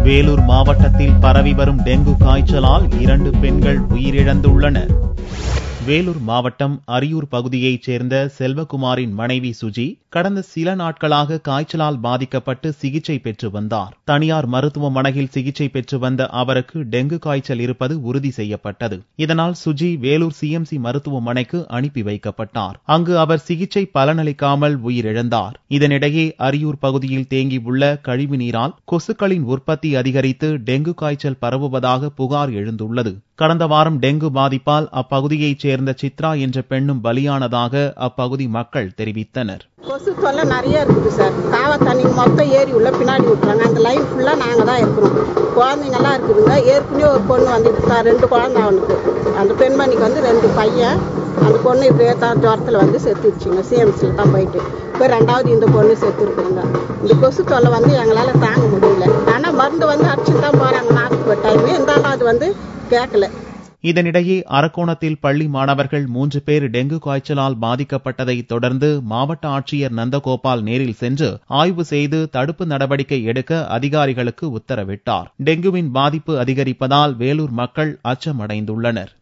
வேலூர் மாவட்டத்தில் பரவி வரும் டெங்கு காய்ச்சலால் 2 பெண்கள் உயிரிழந்துள்ளனர். வேலூர் மாவட்டம் அரியூர் பகுதியைச் சேர்ந்த செல்வகுமாரின் மனைவி சுஜி கடந்த சில நாட்களாக காய்ச்சலால் பாதிக்கப்பட்டு சிகிச்சை பெற்று வந்தார். தனியார் மருத்துவமனையில் சிகிச்சை பெற்று வந்த அவருக்கு டெங்கு காய்ச்சல் இருப்பது உறுதி செய்யப்பட்டது. இதனால் சுஜி வேலூர் சிஎம்சி மருத்துவமனைக்கு அனுப்பி வைக்கப்பட்டார். அங்கு அவர் சிகிச்சை பலனளிக்காமல் உயிரிழந்தார். இதனிடையே அரியூர் பகுதியில் தேங்கியுள்ள கழிவு நீரால் கொசுக்களின் உற்பத்தி அதிகரித்து டெங்கு காய்ச்சல் பரவுவதாக புகார் எழுந்துள்ளது. கடந்த வாரம் டெங்கு பாதிப்பால் அப்பகுதியைச் சேர்ந்த சித்ரா என்ற பெண்ணும் பலியானதாக அப்பகுதி மக்கள் தெரிவித்தனர். கொசு தொல்லை நிறைய இருக்குது சார். காவ தண்ணி மொத்தம் ஏரி உள்ள பின்னாடி விட்டுறாங்க. அந்த லைன் ஃபுல்லா நாங்க தான் இருக்கிறோம். குழந்தைங்கெல்லாம் இருக்குதுங்க. ஏற்கனவே ஒரு பொண்ணு வந்துட்டு 2 குழந்தை அவனுக்கு. அந்த பெண்மணிக்கு 2 பையன். அந்த பொண்ணு இப்படியே தான் ஜுரத்தில் செத்துருச்சுங்க. சிஎம்சியில் தான் போயிட்டு இப்போ 2வது இந்த பொண்ணு செத்து இருக்குதுங்க. இந்த கொசு தொல்லை எங்களால் தாங்க முடியல. ஆனால் மருந்து அடிச்சு தான் போறாங்க. நாக்கு டைம் இருந்தாலும் அது கேட்கல. இதனிடையே அரக்கோணத்தில் பள்ளி மாணவர்கள் 3 பேர் டெங்கு காய்ச்சலால் பாதிக்கப்பட்டதை தொடர்ந்து மாவட்ட ஆட்சியர் நந்தகோபால் நேரில் சென்று ஆய்வு செய்து தடுப்பு நடவடிக்கை எடுக்க அதிகாரிகளுக்கு உத்தரவிட்டார். டெங்குவின் பாதிப்பு அதிகரிப்பதால் வேலூர் மக்கள் அச்சமடைந்துள்ளனர்.